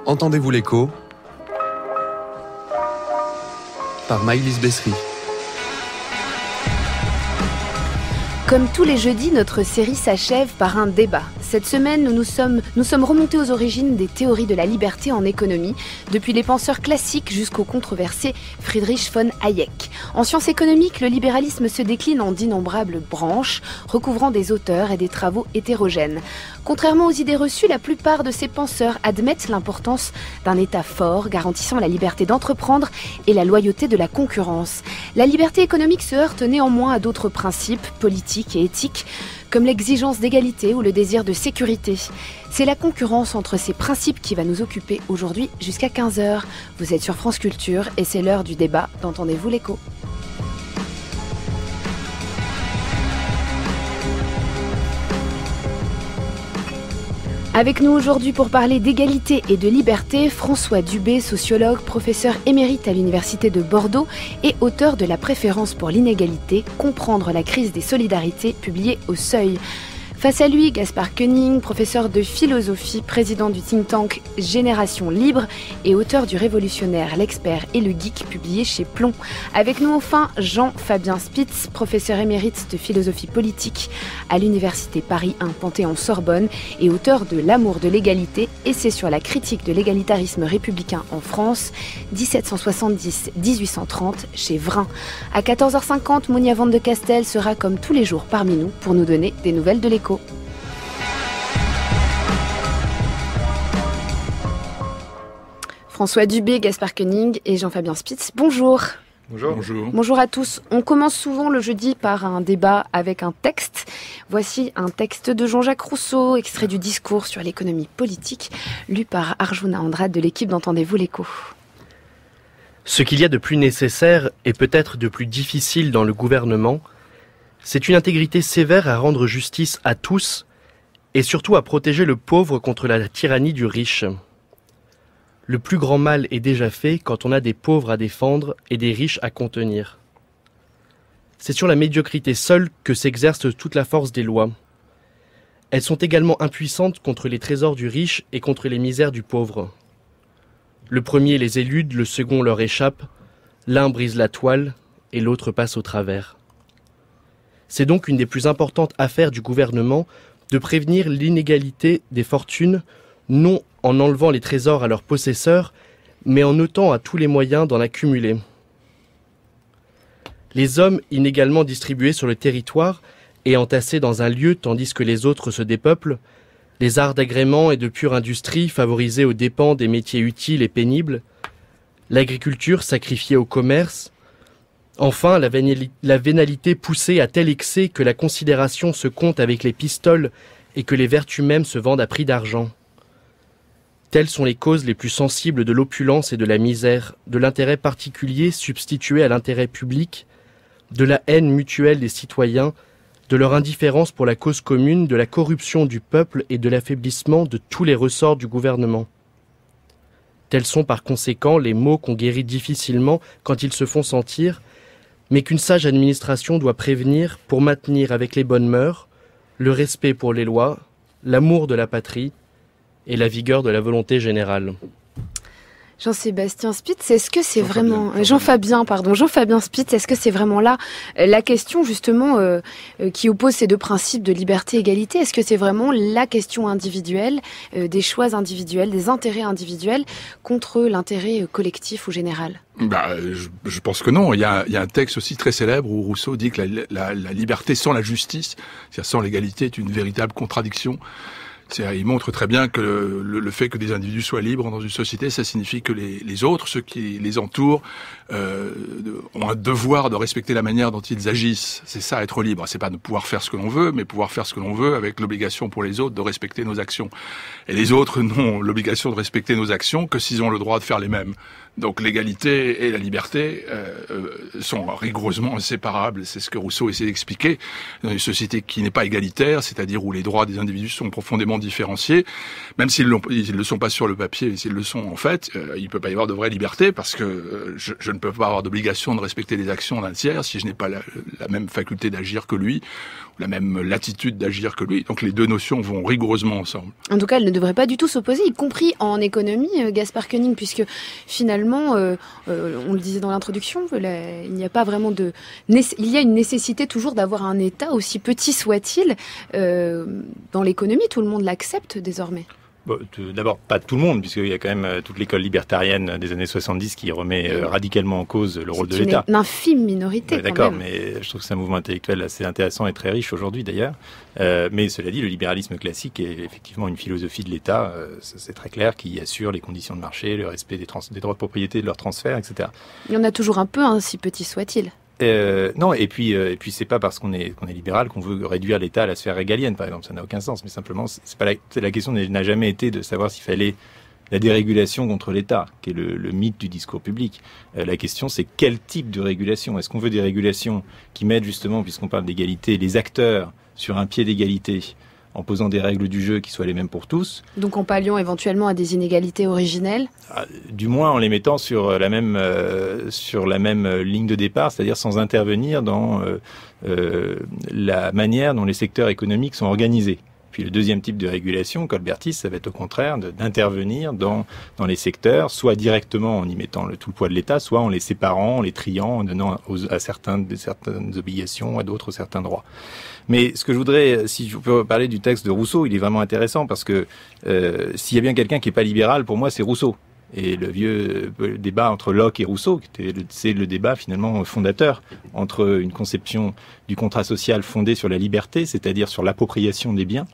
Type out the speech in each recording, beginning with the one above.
Entendez-vous l'écho par Maëlys Bessery. Comme tous les jeudis, notre série s'achève par un débat. Cette semaine, nous sommes remontés aux origines des théories de la liberté en économie, depuis les penseurs classiques jusqu'au controversé Friedrich von Hayek. En sciences économiques, le libéralisme se décline en d'innombrables branches, recouvrant des auteurs et des travaux hétérogènes. Contrairement aux idées reçues, la plupart de ces penseurs admettent l'importance d'un État fort, garantissant la liberté d'entreprendre et la loyauté de la concurrence. La liberté économique se heurte néanmoins à d'autres principes politiques et éthiques, comme l'exigence d'égalité ou le désir de sécurité. C'est la concurrence entre ces principes qui va nous occuper aujourd'hui jusqu'à 15h. Vous êtes sur France Culture et c'est l'heure du débat d'Entendez-vous l'écho. Avec nous aujourd'hui pour parler d'égalité et de liberté, François Dubé, sociologue, professeur émérite à l'Université de Bordeaux et auteur de La préférence pour l'inégalité, comprendre la crise des solidarités, publié au Seuil. Face à lui, Gaspard Koenig, professeur de philosophie, président du think tank Génération Libre et auteur du Révolutionnaire, l'expert et le geek, publié chez Plomb. Avec nous enfin, Jean-Fabien Spitz, professeur émérite de philosophie politique à l'Université Paris 1 Panthéon-Sorbonne et auteur de L'amour de l'égalité, essai sur la critique de l'égalitarisme républicain en France, 1770-1830, chez Vrin. À 14h50, Monia Van de Castel sera comme tous les jours parmi nous pour nous donner des nouvelles de l'écho. François Dubé, Gaspard Koenig et Jean-Fabien Spitz, bonjour. Bonjour. Bonjour. Bonjour à tous. On commence souvent le jeudi par un débat avec un texte. Voici un texte de Jean-Jacques Rousseau, extrait du discours sur l'économie politique, lu par Arjuna Andrade de l'équipe d'Entendez-vous l'écho. Ce qu'il y a de plus nécessaire et peut-être de plus difficile dans le gouvernement, c'est une intégrité sévère à rendre justice à tous et surtout à protéger le pauvre contre la tyrannie du riche. Le plus grand mal est déjà fait quand on a des pauvres à défendre et des riches à contenir. C'est sur la médiocrité seule que s'exerce toute la force des lois. Elles sont également impuissantes contre les trésors du riche et contre les misères du pauvre. Le premier les élude, le second leur échappe, l'un brise la toile et l'autre passe au travers. C'est donc une des plus importantes affaires du gouvernement de prévenir l'inégalité des fortunes, non en enlevant les trésors à leurs possesseurs, mais en ôtant à tous les moyens d'en accumuler. Les hommes inégalement distribués sur le territoire et entassés dans un lieu tandis que les autres se dépeuplent, les arts d'agrément et de pure industrie favorisés aux dépens des métiers utiles et pénibles, l'agriculture sacrifiée au commerce, enfin, la vénalité poussée à tel excès que la considération se compte avec les pistoles et que les vertus mêmes se vendent à prix d'argent. Telles sont les causes les plus sensibles de l'opulence et de la misère, de l'intérêt particulier substitué à l'intérêt public, de la haine mutuelle des citoyens, de leur indifférence pour la cause commune, de la corruption du peuple et de l'affaiblissement de tous les ressorts du gouvernement. Tels sont par conséquent les maux qu'on guérit difficilement quand ils se font sentir, mais qu'une sage administration doit prévenir pour maintenir avec les bonnes mœurs, le respect pour les lois, l'amour de la patrie et la vigueur de la volonté générale. Jean-Sébastien Spitz, est-ce que c'est vraiment... Jean-Fabien Spitz, est-ce que c'est vraiment là la question justement qui oppose ces deux principes de liberté et égalité? Est-ce que c'est vraiment la question individuelle, des choix individuels, des intérêts individuels contre l'intérêt collectif ou général? Je pense que non. Il y a un texte aussi très célèbre où Rousseau dit que la liberté sans la justice, c'est-à-dire sans l'égalité, est une véritable contradiction. Il montre très bien que le fait que des individus soient libres dans une société, ça signifie que les autres, ceux qui les entourent, ont un devoir de respecter la manière dont ils agissent. C'est ça, être libre. C'est pas de pouvoir faire ce que l'on veut, mais pouvoir faire ce que l'on veut avec l'obligation pour les autres de respecter nos actions. Et les autres n'ont l'obligation de respecter nos actions que s'ils ont le droit de faire les mêmes. Donc l'égalité et la liberté sont rigoureusement inséparables. C'est ce que Rousseau essaie d'expliquer. Dans une société qui n'est pas égalitaire, c'est-à-dire où les droits des individus sont profondément différenciés, même s'ils ne le sont pas sur le papier, s'ils le sont en fait, il ne peut pas y avoir de vraie liberté parce que je ne peux pas avoir d'obligation de respecter les actions d'un tiers si je n'ai pas la même faculté d'agir que lui, la même latitude d'agir que lui. Donc les deux notions vont rigoureusement ensemble. En tout cas, elles ne devraient pas du tout s'opposer, y compris en économie, Gaspard Koenig, puisque finalement, on le disait dans l'introduction, il n'y a pas vraiment il y a une nécessité toujours d'avoir un État, aussi petit soit-il. Dans l'économie, tout le monde l'accepte désormais. Bon, d'abord, pas tout le monde, puisqu'il y a quand même toute l'école libertarienne des années 70 qui remet radicalement en cause le rôle de l'État. C'est une infime minorité, d'accord, mais je trouve que c'est un mouvement intellectuel assez intéressant et très riche aujourd'hui, d'ailleurs. Mais cela dit, le libéralisme classique est effectivement une philosophie de l'État. C'est très clair, qui assure les conditions de marché, le respect des droits de propriété, de leur transfert, etc. Il y en a toujours un peu, si petit soit-il. Non, et puis c'est pas parce qu'on est libéral qu'on veut réduire l'État à la sphère régalienne, par exemple, ça n'a aucun sens. Mais simplement, la question n'a jamais été de savoir s'il fallait la dérégulation contre l'État, qui est le mythe du discours public. La question, c'est quel type de régulation. Est-ce qu'on veut des régulations qui mettent justement, puisqu'on parle d'égalité, les acteurs sur un pied d'égalité, en posant des règles du jeu qui soient les mêmes pour tous. Donc en palliant éventuellement à des inégalités originelles. Du moins en les mettant sur la même ligne de départ, c'est-à-dire sans intervenir dans la manière dont les secteurs économiques sont organisés. Puis le deuxième type de régulation, colbertiste, ça va être au contraire d'intervenir dans les secteurs, soit directement en y mettant tout le poids de l'État, soit en les séparant, en les triant, en donnant à certaines obligations, à d'autres certains droits. Mais ce que je voudrais, si je peux parler du texte de Rousseau, il est vraiment intéressant parce que s'il y a bien quelqu'un qui n'est pas libéral, pour moi, c'est Rousseau. Et le vieux débat entre Locke et Rousseau, c'est le débat finalement fondateur entre une conception du contrat social fondée sur la liberté, c'est-à-dire sur l'appropriation des biens,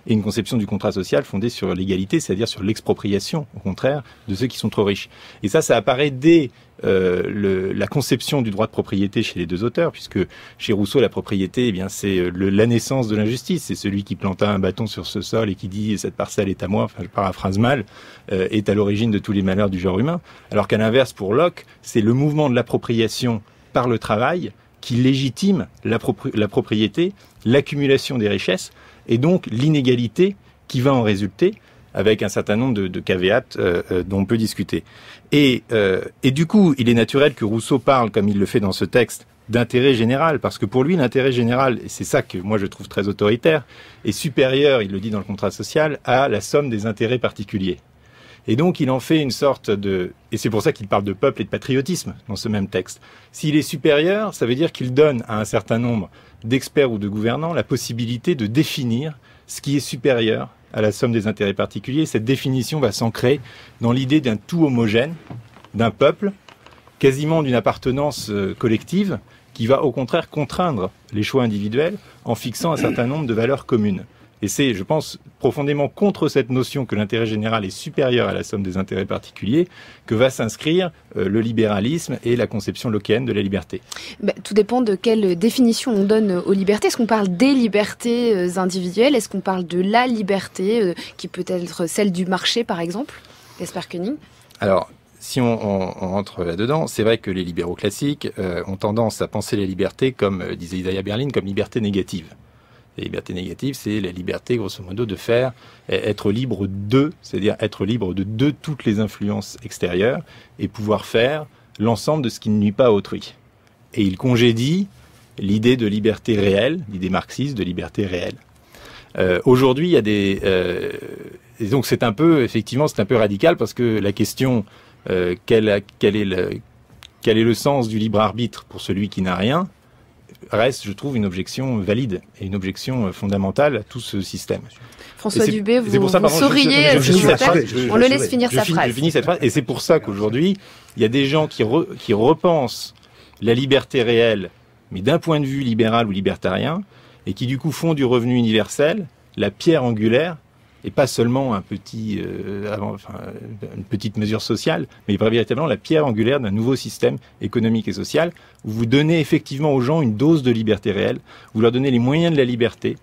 et une conception du contrat social fondée sur l'égalité, c'est-à-dire sur l'expropriation, au contraire, de ceux qui sont trop riches. Et ça apparaît dès la conception du droit de propriété chez les deux auteurs, puisque chez Rousseau, la propriété, eh bien, c'est la naissance de l'injustice. C'est celui qui planta un bâton sur ce sol et qui dit « cette parcelle est à moi », enfin je paraphrase mal, est à l'origine de tous les malheurs du genre humain. Alors qu'à l'inverse, pour Locke, c'est le mouvement de l'appropriation par le travail qui légitime la propriété, l'accumulation des richesses, et donc l'inégalité qui va en résulter, avec un certain nombre de caveats dont on peut discuter. Et du coup, il est naturel que Rousseau parle, comme il le fait dans ce texte, d'intérêt général, parce que pour lui, l'intérêt général, et c'est ça que moi je trouve très autoritaire, est supérieur, il le dit dans le contrat social, à la somme des intérêts particuliers. Et donc il en fait une sorte de... Et c'est pour ça qu'il parle de peuple et de patriotisme dans ce même texte. S'il est supérieur, ça veut dire qu'il donne à un certain nombre d'experts ou de gouvernants la possibilité de définir ce qui est supérieur à la somme des intérêts particuliers. Cette définition va s'ancrer dans l'idée d'un tout homogène, d'un peuple, quasiment d'une appartenance collective, qui va au contraire contraindre les choix individuels en fixant un certain nombre de valeurs communes. Et c'est, je pense, profondément contre cette notion que l'intérêt général est supérieur à la somme des intérêts particuliers que va s'inscrire le libéralisme et la conception lockéenne de la liberté. Tout dépend de quelle définition on donne aux libertés. Est-ce qu'on parle des libertés individuelles? Est-ce qu'on parle de la liberté qui peut être celle du marché, par exemple? Gaspard Koenig? Alors, si on rentre là-dedans, c'est vrai que les libéraux classiques ont tendance à penser la liberté, comme disait Isaiah Berlin, comme liberté négative. La liberté négative, c'est la liberté, grosso modo, de faire être libre de, c'est-à-dire être libre de toutes les influences extérieures et pouvoir faire l'ensemble de ce qui ne nuit pas à autrui. Et il congédie l'idée de liberté réelle, l'idée marxiste de liberté réelle. Aujourd'hui, il y a des... et donc c'est un peu, effectivement, c'est un peu radical parce que la question, quel est le sens du libre arbitre pour celui qui n'a rien, reste, je trouve, une objection valide et une objection fondamentale à tout ce système. François Dubé, vous souriez, on le laisse finir sa phrase. Je finis cette phrase, et c'est pour ça qu'aujourd'hui, il y a des gens qui repensent la liberté réelle, mais d'un point de vue libéral ou libertarien, et qui du coup font du revenu universel la pierre angulaire, et pas seulement une petite mesure sociale, mais véritablement la pierre angulaire d'un nouveau système économique et social, où vous donnez effectivement aux gens une dose de liberté réelle, vous leur donnez les moyens de la liberté,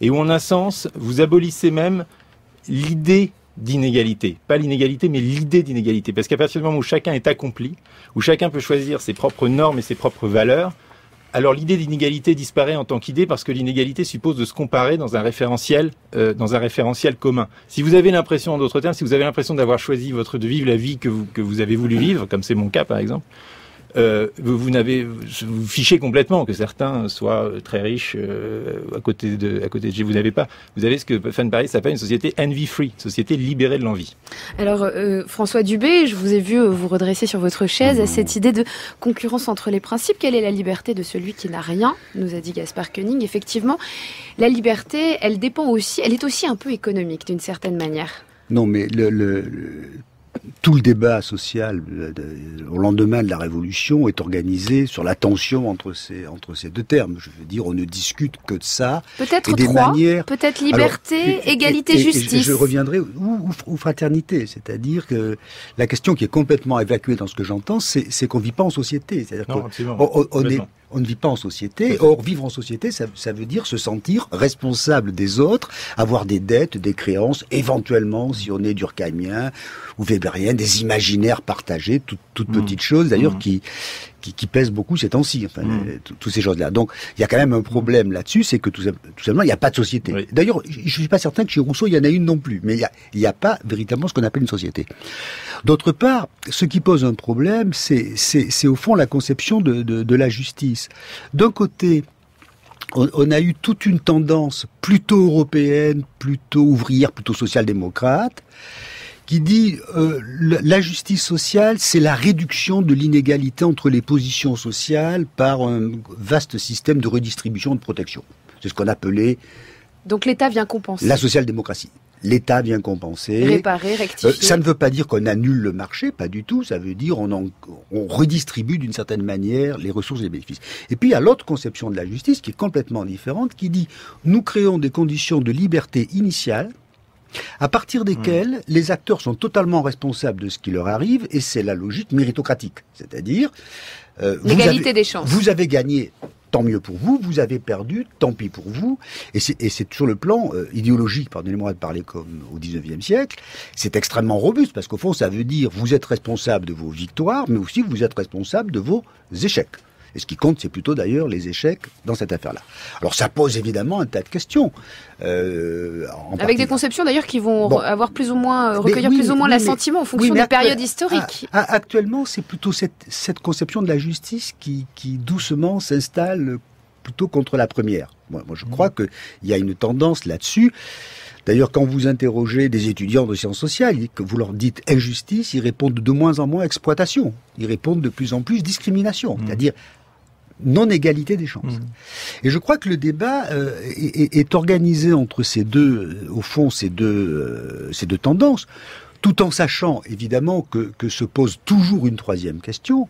et où en un sens, vous abolissez même l'idée d'inégalité. Pas l'inégalité, mais l'idée d'inégalité. Parce qu'à partir du moment où chacun est accompli, où chacun peut choisir ses propres normes et ses propres valeurs, alors l'idée d'inégalité disparaît en tant qu'idée parce que l'inégalité suppose de se comparer dans un référentiel commun. Si vous avez l'impression, en d'autres termes, si vous avez l'impression d'avoir choisi de vivre la vie que vous avez voulu vivre, comme c'est mon cas par exemple, vous fichez complètement que certains soient très riches à côté de vous n'avez pas. Vous avez ce que Fan Paris s'appelle une société envy-free, société libérée de l'envie. Alors, François Dubé, je vous ai vu vous redresser sur votre chaise à cette idée de concurrence entre les principes. Quelle est la liberté de celui qui n'a rien, nous a dit Gaspard Koenig. Effectivement, la liberté, elle est aussi un peu économique d'une certaine manière. Non, mais tout le débat social au lendemain de la Révolution est organisé sur la tension entre ces deux termes. Je veux dire, on ne discute que de ça. Peut-être trois, peut-être liberté, égalité, justice. Je reviendrai ou fraternité, c'est-à-dire que la question qui est complètement évacuée dans ce que j'entends, c'est qu'on ne vit pas en société. C'est-à-dire on ne vit pas en société. Or, vivre en société, ça veut dire se sentir responsable des autres, avoir des dettes, des créances, éventuellement, si on est durkheimien ou weberien, des imaginaires partagés, toutes petites choses d'ailleurs qui pèsent beaucoup ces temps-ci, toutes ces choses-là. Donc, il y a quand même un problème là-dessus, c'est que tout simplement, il n'y a pas de société. Oui. D'ailleurs, je ne suis pas certain que chez Rousseau, il y en a une non plus, mais il n'y a pas véritablement ce qu'on appelle une société. D'autre part, ce qui pose un problème, c'est au fond la conception de la justice. D'un côté, on a eu toute une tendance plutôt européenne, plutôt ouvrière, plutôt social-démocrate, qui dit la justice sociale, c'est la réduction de l'inégalité entre les positions sociales par un vaste système de redistribution de protection. C'est ce qu'on appelait... Donc l'État vient compenser. La social-démocratie. L'État vient compenser. Réparer, rectifier. Ça ne veut pas dire qu'on annule le marché, pas du tout. Ça veut dire on redistribue d'une certaine manière les ressources et les bénéfices. Et puis il y a l'autre conception de la justice qui est complètement différente, qui dit nous créons des conditions de liberté initiale à partir desquelles les acteurs sont totalement responsables de ce qui leur arrive, et c'est la logique méritocratique. C'est-à-dire... l'égalité des chances. Vous avez gagné, tant mieux pour vous. Vous avez perdu, tant pis pour vous. Et c'est sur le plan idéologique, pardonnez-moi de parler comme au XIXe siècle, c'est extrêmement robuste, parce qu'au fond, ça veut dire vous êtes responsable de vos victoires, mais aussi vous êtes responsable de vos échecs. Et ce qui compte, c'est plutôt d'ailleurs les échecs dans cette affaire-là. Alors ça pose évidemment un tas de questions. Avec des conceptions d'ailleurs qui vont avoir plus ou moins, recueillir plus ou moins l'assentiment en fonction des périodes historiques. Actuellement, c'est plutôt cette conception de la justice qui doucement s'installe plutôt contre la première. Moi je crois qu'il y a une tendance là-dessus. D'ailleurs, quand vous interrogez des étudiants de sciences sociales, que vous leur dites injustice, ils répondent de moins en moins exploitation. Ils répondent de plus en plus discrimination, c'est-à-dire non-égalité des chances. Et je crois que le débat est organisé entre ces deux tendances, tout en sachant évidemment que se pose toujours une troisième question,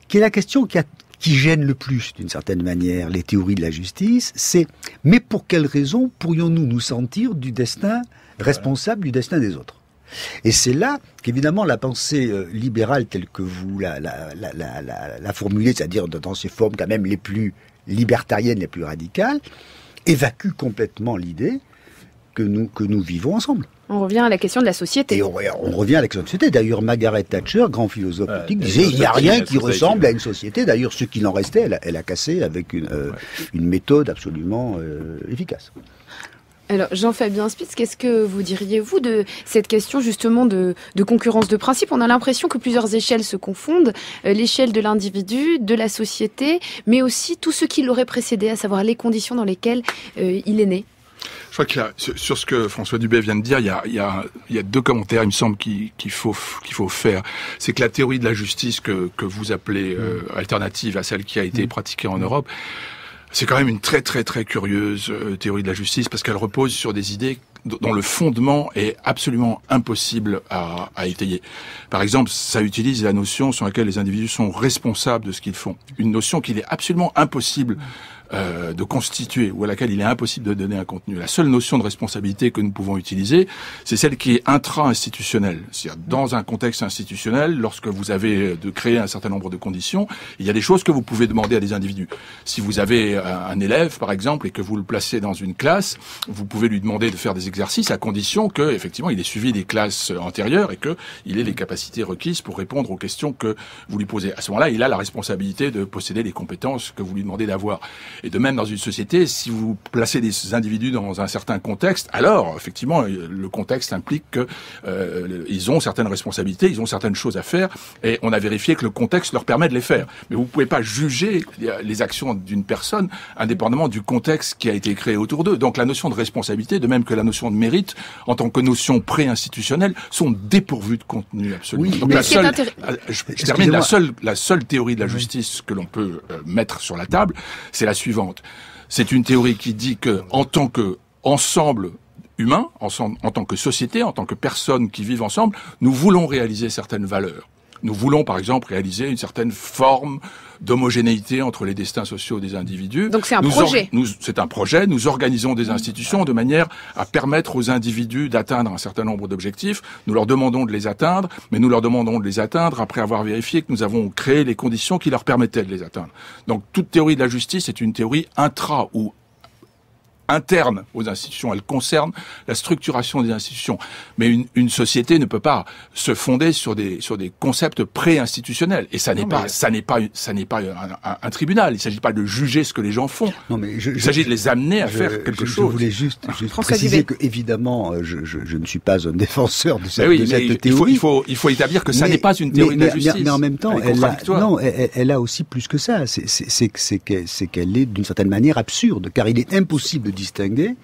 qui est la question qui gêne le plus, d'une certaine manière, les théories de la justice, c'est « mais pour quelles raisons pourrions-nous nous sentir du destin responsable du destin des autres ?» Et c'est là qu'évidemment la pensée libérale telle que vous la formulez, c'est-à-dire dans ses formes quand même les plus libertariennes, les plus radicales, évacue complètement l'idée que nous vivons ensemble. On revient à la question de la société. Et on revient à la question de la société. D'ailleurs, Margaret Thatcher, grand philosophe politique, disait il n'y a rien qui ressemble à une société. D'ailleurs, ce qu'il en restait, elle a cassé avec une méthode absolument efficace. Alors, Jean-Fabien Spitz, qu'est-ce que vous diriez, vous, de cette question justement de concurrence de principe ? On a l'impression que plusieurs échelles se confondent, l'échelle de l'individu, de la société, mais aussi tout ce qui l'aurait précédé, à savoir les conditions dans lesquelles il est né. Je crois que là, sur ce que François Dubé vient de dire, il y a deux commentaires, il me semble, qu'il faut faire. C'est que la théorie de la justice que vous appelez alternative à celle qui a été pratiquée en Europe, c'est quand même une très très très curieuse théorie de la justice, parce qu'elle repose sur des idées dont le fondement est absolument impossible à étayer. Par exemple, ça utilise la notion sur laquelle les individus sont responsables de ce qu'ils font. Une notion qu'il est absolument impossible de constituer, ou à laquelle il est impossible de donner un contenu. La seule notion de responsabilité que nous pouvons utiliser, c'est celle qui est intra-institutionnelle. C'est-à-dire, dans un contexte institutionnel, lorsque vous avez de créer un certain nombre de conditions, il y a des choses que vous pouvez demander à des individus. Si vous avez un élève, par exemple, et que vous le placez dans une classe, vous pouvez lui demander de faire des exercices, à condition que, effectivement, il ait suivi des classes antérieures et qu'il ait les capacités requises pour répondre aux questions que vous lui posez. À ce moment-là, il a la responsabilité de posséder les compétences que vous lui demandez d'avoir. Et de même, dans une société, si vous placez des individus dans un certain contexte, alors, effectivement, le contexte implique que ils ont certaines responsabilités, ils ont certaines choses à faire, et on a vérifié que le contexte leur permet de les faire. Mais vous pouvez pas juger les actions d'une personne indépendamment du contexte qui a été créé autour d'eux. Donc la notion de responsabilité, de même que la notion de mérite, en tant que notion pré-institutionnelle, sont dépourvues de contenu absolu. Oui, donc je termine, la seule théorie de la justice que l'on peut mettre sur la table, c'est la suivante. C'est une théorie qui dit que, en tant que ensemble humain, en tant que société, en tant que personnes qui vivent ensemble, nous voulons réaliser certaines valeurs. Nous voulons, par exemple, réaliser une certaine forme d'homogénéité entre les destins sociaux des individus. Donc c'est un projet. C'est un projet. Nous organisons des institutions de manière à permettre aux individus d'atteindre un certain nombre d'objectifs. Nous leur demandons de les atteindre, mais nous leur demandons de les atteindre après avoir vérifié que nous avons créé les conditions qui leur permettaient de les atteindre. Donc toute théorie de la justice est une théorie intra ou interne aux institutions, elle concerne la structuration des institutions. Mais une société ne peut pas se fonder sur des concepts pré-institutionnels. Et ça n'est pas un tribunal. Il ne s'agit pas de juger ce que les gens font. Non, mais il s'agit de les amener à faire quelque chose. Je voulais juste préciser que, évidemment, je ne suis pas un défenseur de cette théorie. Il faut établir que ça n'est pas une théorie de la justice. Mais en même temps, elle a aussi plus que ça. C'est qu'elle est d'une certaine manière absurde, car il est impossible de distinguer,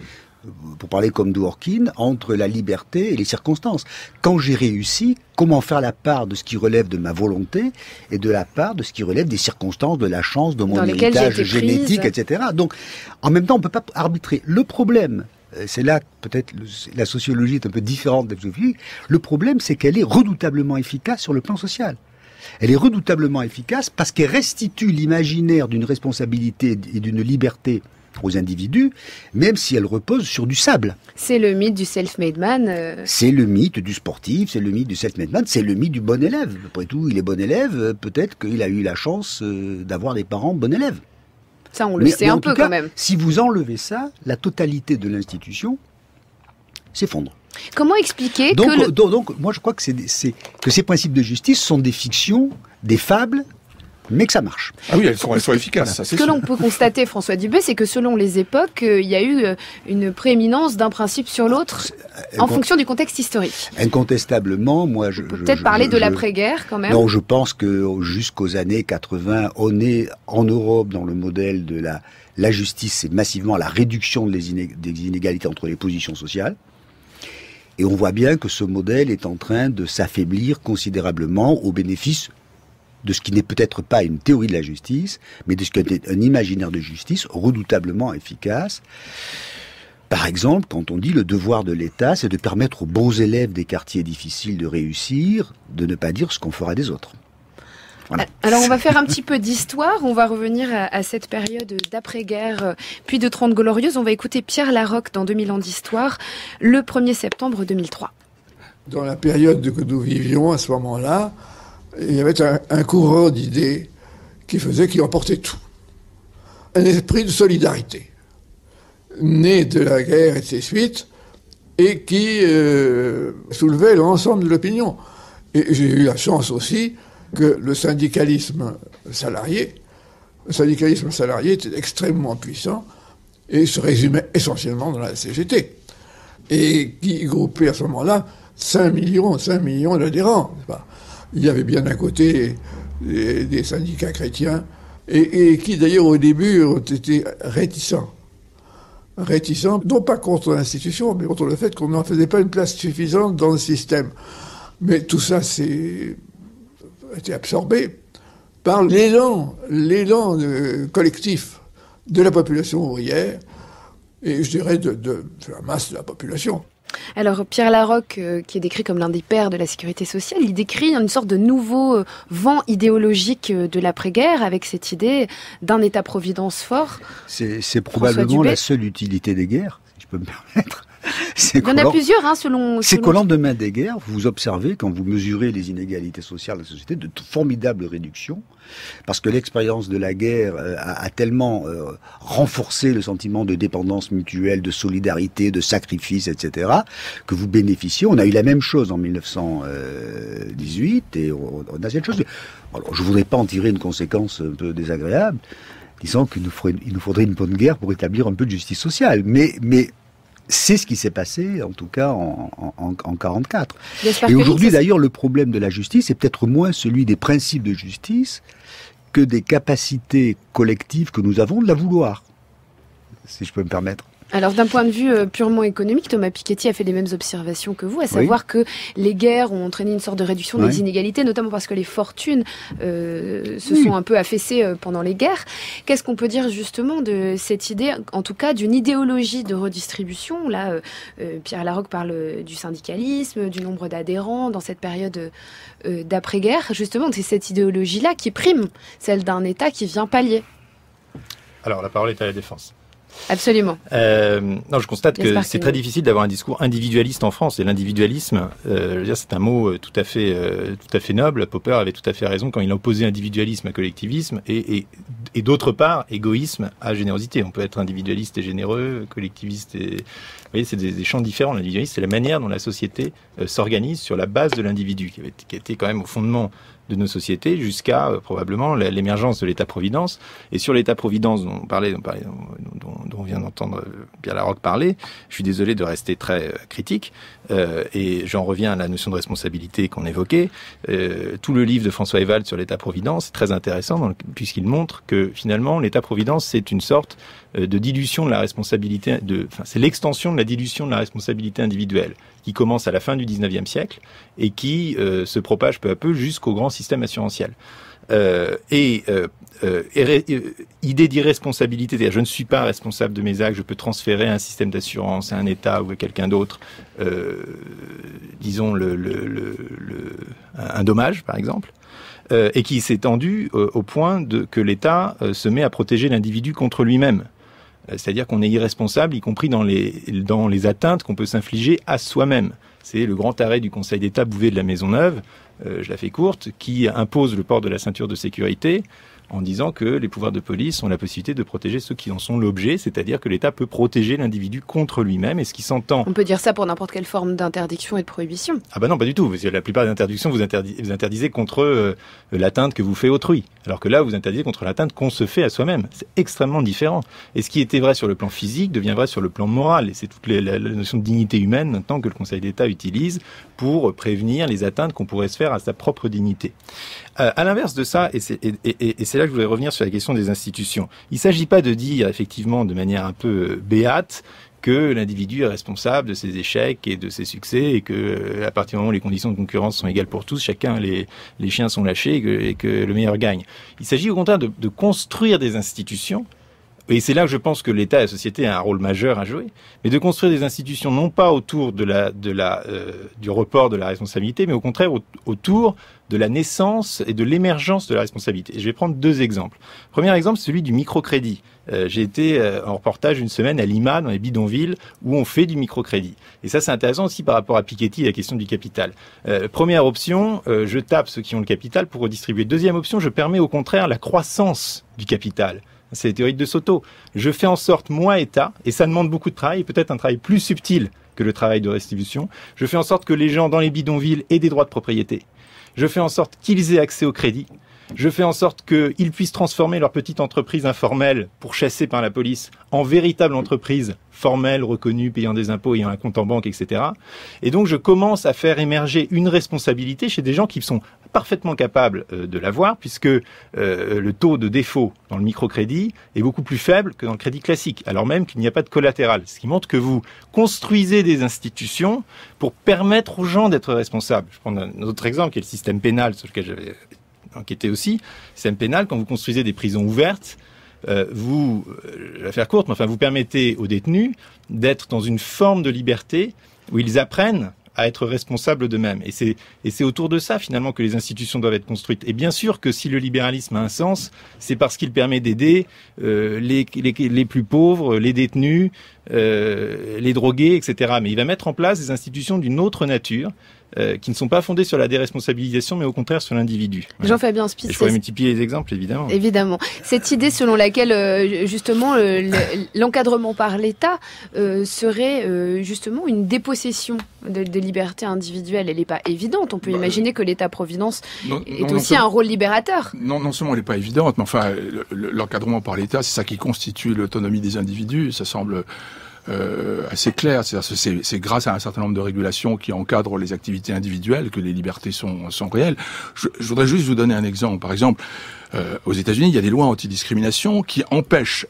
pour parler comme Dworkin, entre la liberté et les circonstances. Quand j'ai réussi, comment faire la part de ce qui relève de ma volonté et de la part de ce qui relève des circonstances, de la chance, de mon héritage génétique, etc. Donc, en même temps, on ne peut pas arbitrer. Le problème, c'est là peut-être la sociologie est un peu différente de la philosophie, le problème c'est qu'elle est redoutablement efficace sur le plan social. Elle est redoutablement efficace parce qu'elle restitue l'imaginaire d'une responsabilité et d'une liberté aux individus, même si elle repose sur du sable. C'est le mythe du self-made man. C'est le mythe du sportif, c'est le mythe du self-made man, c'est le mythe du bon élève. Après tout, il est bon élève, peut-être qu'il a eu la chance d'avoir des parents bons élèves. Ça, on le sait un peu quand même. Si vous enlevez ça, la totalité de l'institution s'effondre. Comment expliquer donc, moi je crois que ces principes de justice sont des fictions, des fables, mais que ça marche. Ah oui, elles sont efficaces. Ça, Ce que l'on peut constater, François Dubé, c'est que selon les époques, il y a eu une prééminence d'un principe sur l'autre en fonction du contexte historique. Incontestablement, moi on peut peut-être parler de l'après-guerre quand même. Non, je pense que jusqu'aux années 80, on est en Europe dans le modèle de la justice, c'est massivement la réduction des inégalités entre les positions sociales. Et on voit bien que ce modèle est en train de s'affaiblir considérablement au bénéfice de ce qui n'est peut-être pas une théorie de la justice, mais de ce qui est un imaginaire de justice redoutablement efficace. Par exemple, quand on dit le devoir de l'État, c'est de permettre aux bons élèves des quartiers difficiles de réussir, de ne pas dire ce qu'on fera des autres. Voilà. Alors on va faire un petit peu d'histoire, on va revenir à cette période d'après-guerre, puis de 30 glorieuses. On va écouter Pierre Laroque dans 2000 ans d'histoire, le 1er septembre 2003. Dans la période que nous vivions à ce moment-là, il y avait un courant d'idées qui emportait tout. Un esprit de solidarité, né de la guerre et de ses suites, et qui soulevait l'ensemble de l'opinion. Et j'ai eu la chance aussi que le syndicalisme salarié était extrêmement puissant et se résumait essentiellement dans la CGT. Et qui groupait à ce moment-là 5 millions d'adhérents. Il y avait bien d'un côté des syndicats chrétiens et qui d'ailleurs au début ont été réticents, non pas contre l'institution, mais contre le fait qu'on n'en faisait pas une place suffisante dans le système. Mais tout ça a été absorbé par l'élan collectif de la population ouvrière et je dirais de la masse de la population. Alors Pierre Laroque, qui est décrit comme l'un des pères de la sécurité sociale, il décrit une sorte de nouveau vent idéologique de l'après-guerre avec cette idée d'un État-providence fort. C'est probablement la seule utilité des guerres, si je peux me permettre. Il y en a plusieurs, hein, selon... C'est qu'au lendemain des guerres, vous observez, quand vous mesurez les inégalités sociales de la société, de formidables réductions, parce que l'expérience de la guerre a tellement renforcé le sentiment de dépendance mutuelle, de solidarité, de sacrifice, etc., que vous bénéficiez. On a eu la même chose en 1918, et on a cette chose. Alors, je voudrais pas en tirer une conséquence un peu désagréable, disant qu'il nous faudrait une bonne guerre pour établir un peu de justice sociale. Mais c'est ce qui s'est passé, en tout cas, en 1944. Et aujourd'hui, d'ailleurs, le problème de la justice est peut-être moins celui des principes de justice que des capacités collectives que nous avons de la vouloir, si je peux me permettre. Alors d'un point de vue purement économique, Thomas Piketty a fait les mêmes observations que vous, à savoir que les guerres ont entraîné une sorte de réduction des inégalités, notamment parce que les fortunes se sont un peu affaissées pendant les guerres. Qu'est-ce qu'on peut dire justement de cette idée, en tout cas d'une idéologie de redistribution? Là, Pierre Laroque parle du syndicalisme, du nombre d'adhérents dans cette période d'après-guerre. Justement, c'est cette idéologie-là qui prime, celle d'un État qui vient pallier. Alors la parole est à la défense. Absolument. Non, je constate que c'est très difficile d'avoir un discours individualiste en France. Et l'individualisme, je veux dire, c'est un mot tout à fait noble. Popper avait tout à fait raison quand il opposait individualisme à collectivisme et d'autre part, égoïsme à générosité. On peut être individualiste et généreux, collectiviste et... Vous voyez, c'est des champs différents. L'individualisme, c'est la manière dont la société s'organise sur la base de l'individu, qui était quand même au fondement de nos sociétés jusqu'à probablement l'émergence de l'État-providence. Et sur l'État-providence dont on vient d'entendre Pierre Laroque parler, je suis désolé de rester très critique, et j'en reviens à la notion de responsabilité qu'on évoquait. Tout le livre de François Ewald sur l'État-providence est très intéressant puisqu'il montre que finalement l'État-providence c'est une sorte de dilution de la responsabilité, c'est l'extension de la dilution de la responsabilité individuelle qui commence à la fin du 19e siècle et qui se propage peu à peu jusqu'au grand système assurantiel. Idée d'irresponsabilité, c'est-à-dire je ne suis pas responsable de mes actes, je peux transférer un système d'assurance à un État ou à quelqu'un d'autre, disons un dommage par exemple, et qui s'est étendu au point que l'État se met à protéger l'individu contre lui-même. C'est-à-dire qu'on est irresponsable, y compris dans les atteintes qu'on peut s'infliger à soi-même. C'est le grand arrêt du Conseil d'État Bouvet de la Maisonneuve, je la fais courte, qui impose le port de la ceinture de sécurité en disant que les pouvoirs de police ont la possibilité de protéger ceux qui en sont l'objet, c'est-à-dire que l'État peut protéger l'individu contre lui-même, et ce qui s'entend... On peut dire ça pour n'importe quelle forme d'interdiction et de prohibition. Ah bah non, pas du tout, parce que la plupart des interdictions, vous interdisez contre l'atteinte que vous fait autrui, alors que là, vous interdisez contre l'atteinte qu'on se fait à soi-même. C'est extrêmement différent. Et ce qui était vrai sur le plan physique devient vrai sur le plan moral, et c'est toute la notion de dignité humaine, maintenant, que le Conseil d'État utilise pour prévenir les atteintes qu'on pourrait se faire à sa propre dignité. À l'inverse de ça, et c'est là que je voudrais revenir sur la question des institutions. Il ne s'agit pas de dire, effectivement, de manière un peu béate, que l'individu est responsable de ses échecs et de ses succès, et que à partir du moment où les conditions de concurrence sont égales pour tous, chacun, les chiens sont lâchés et que le meilleur gagne. Il s'agit au contraire de construire des institutions. Et c'est là que je pense que l'État et la société ont un rôle majeur à jouer, mais de construire des institutions non pas autour du report de la responsabilité, mais au contraire autour de la naissance et de l'émergence de la responsabilité. Et je vais prendre deux exemples. Premier exemple, celui du microcrédit. J'ai été en reportage une semaine à Lima, dans les bidonvilles, où on fait du microcrédit. Et ça, c'est intéressant aussi par rapport à Piketty et la question du capital. Première option, je tape ceux qui ont le capital pour redistribuer. Deuxième option, je permets au contraire la croissance du capital. C'est la théorie de Soto. Je fais en sorte, moi, État, et ça demande beaucoup de travail, peut-être un travail plus subtil que le travail de redistribution, je fais en sorte que les gens dans les bidonvilles aient des droits de propriété. Je fais en sorte qu'ils aient accès au crédit. Je fais en sorte qu'ils puissent transformer leur petite entreprise informelle pour chasser par la police en véritable entreprise formelle, reconnue, payant des impôts, ayant un compte en banque, etc. Et donc je commence à faire émerger une responsabilité chez des gens qui sont parfaitement capables de l'avoir, puisque le taux de défaut dans le microcrédit est beaucoup plus faible que dans le crédit classique, alors même qu'il n'y a pas de collatéral. Ce qui montre que vous construisez des institutions pour permettre aux gens d'être responsables. Je prends un autre exemple, qui est le système pénal, sur lequel j'avais enquêté aussi. Le système pénal, quand vous construisez des prisons ouvertes, je vais faire courte, mais enfin, vous permettez aux détenus d'être dans une forme de liberté où ils apprennent à être responsables d'eux-mêmes. Et c'est autour de ça, finalement, que les institutions doivent être construites. Et bien sûr que si le libéralisme a un sens, c'est parce qu'il permet d'aider les plus pauvres, les détenus, les drogués, etc. Mais il va mettre en place des institutions d'une autre nature, qui ne sont pas fondées sur la déresponsabilisation, mais au contraire sur l'individu. Voilà. Jean-Fabien Spies. Il faut multiplier les exemples, évidemment. Évidemment. Cette idée selon laquelle, justement, l'encadrement par l'État serait justement une dépossession de liberté individuelle. Elle n'est pas évidente. On peut imaginer que l'État-providence est aussi un rôle libérateur. Non seulement elle n'est pas évidente, mais enfin, l'encadrement par l'État, c'est ça qui constitue l'autonomie des individus. Ça semble assez clair. C'est grâce à un certain nombre de régulations qui encadrent les activités individuelles que les libertés sont réelles. Je voudrais juste vous donner un exemple. Par exemple, aux États-Unis, il y a des lois antidiscrimination qui empêchent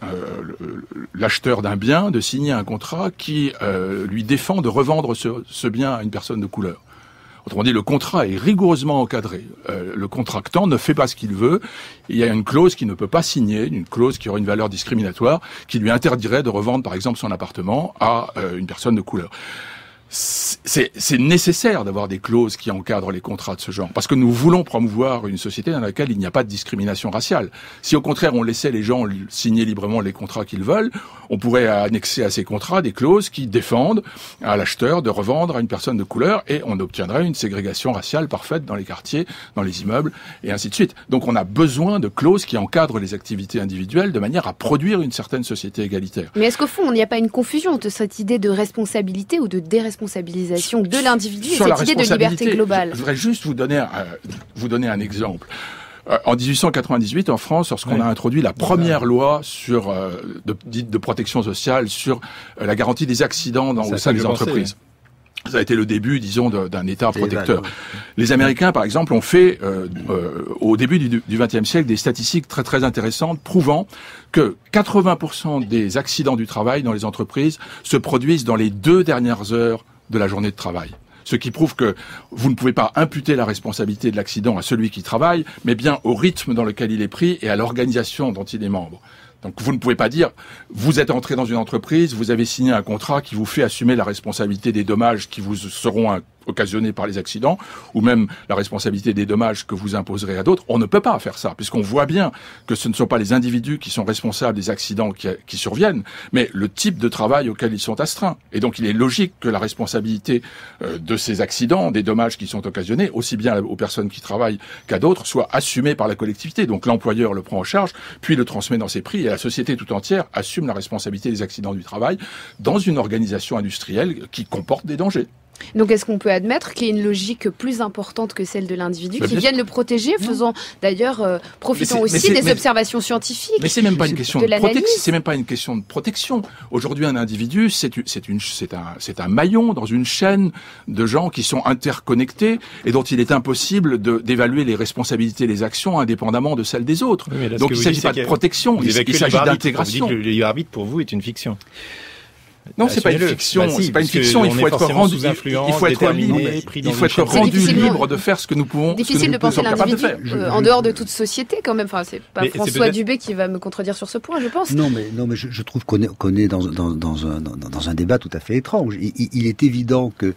l'acheteur d'un bien de signer un contrat qui lui défend de revendre ce bien à une personne de couleur. Autrement dit, le contrat est rigoureusement encadré. Le contractant ne fait pas ce qu'il veut. Il y a une clause qu'il ne peut pas signer, une clause qui aurait une valeur discriminatoire, qui lui interdirait de revendre, par exemple, son appartement à une personne de couleur. C'est nécessaire d'avoir des clauses qui encadrent les contrats de ce genre, parce que nous voulons promouvoir une société dans laquelle il n'y a pas de discrimination raciale. Si au contraire on laissait les gens signer librement les contrats qu'ils veulent, on pourrait annexer à ces contrats des clauses qui défendent à l'acheteur de revendre à une personne de couleur, et on obtiendrait une ségrégation raciale parfaite dans les quartiers, dans les immeubles, et ainsi de suite. Donc on a besoin de clauses qui encadrent les activités individuelles de manière à produire une certaine société égalitaire. Mais est-ce qu'au fond, il n'y a pas une confusion entre cette idée de responsabilité ou de déresponsabilisation de l'individu et cette idée de liberté globale? Je voudrais juste vous donner un exemple. En 1898, en France, lorsqu'on a introduit la première loi sur dite de protection sociale sur la garantie des accidents au sein des entreprises. Ça a été le début, disons, d'un État protecteur. Les Américains, par exemple, ont fait, au début du XXe siècle, des statistiques très très intéressantes prouvant que 80% des accidents du travail dans les entreprises se produisent dans les 2 dernières heures de la journée de travail. Ce qui prouve que vous ne pouvez pas imputer la responsabilité de l'accident à celui qui travaille, mais bien au rythme dans lequel il est pris et à l'organisation dont il est membre. Donc vous ne pouvez pas dire, vous êtes entré dans une entreprise, vous avez signé un contrat qui vous fait assumer la responsabilité des dommages qui vous seront occasionnés par les accidents, ou même la responsabilité des dommages que vous imposerez à d'autres. On ne peut pas faire ça, puisqu'on voit bien que ce ne sont pas les individus qui sont responsables des accidents qui surviennent, mais le type de travail auquel ils sont astreints. Et donc il est logique que la responsabilité de ces accidents, des dommages qui sont occasionnés, aussi bien aux personnes qui travaillent qu'à d'autres, soit assumée par la collectivité. Donc l'employeur le prend en charge, puis le transmet dans ses prix, et la société tout entière assume la responsabilité des accidents du travail dans une organisation industrielle qui comporte des dangers. Donc est-ce qu'on peut admettre qu'il y a une logique plus importante que celle de l'individu qui vienne le protéger, faisant d'ailleurs profitant aussi des observations scientifiques. Mais c'est même pas une question de protection. C'est même pas une question de protection. Aujourd'hui, un individu, c'est un maillon dans une chaîne de gens qui sont interconnectés et dont il est impossible d'évaluer les responsabilités, les actions indépendamment de celles des autres. Oui, donc il ne s'agit pas de protection, il s'agit d'intégration. Vous dites que le libre arbitre pour vous est une fiction. Non, c'est pas une fiction. C'est pas une fiction. Il faut être rendu, il faut être rendu libre de faire ce que nous pouvons. Difficile de penser l'individu en dehors de toute société, quand même. Enfin, c'est pas François Dubé qui va me contredire sur ce point, je pense. Non, mais je trouve qu'on est dans un débat tout à fait étrange. Il est évident que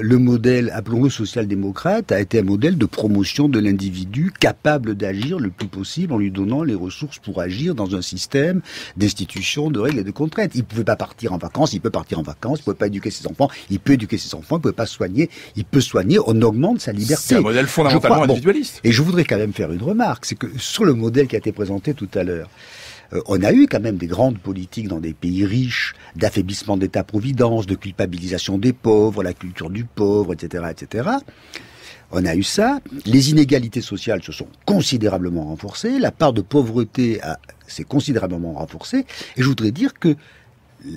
le modèle, appelons-le social-démocrate, a été un modèle de promotion de l'individu capable d'agir le plus possible en lui donnant les ressources pour agir dans un système d'institutions, de règles et de contraintes. Il ne pouvait pas partir en vacances, il peut partir en vacances, il ne pouvait pas éduquer ses enfants, il peut éduquer ses enfants, il ne peut pas soigner, il peut soigner, on augmente sa liberté. C'est un modèle fondamentalement individualiste. Et je voudrais quand même faire une remarque, c'est que sur le modèle qui a été présenté tout à l'heure, on a eu quand même des grandes politiques dans des pays riches, d'affaiblissement de l'État-providence, de culpabilisation des pauvres, la culture du pauvre, etc., etc. On a eu ça. Les inégalités sociales se sont considérablement renforcées. La part de pauvreté s'est considérablement renforcée. Et je voudrais dire que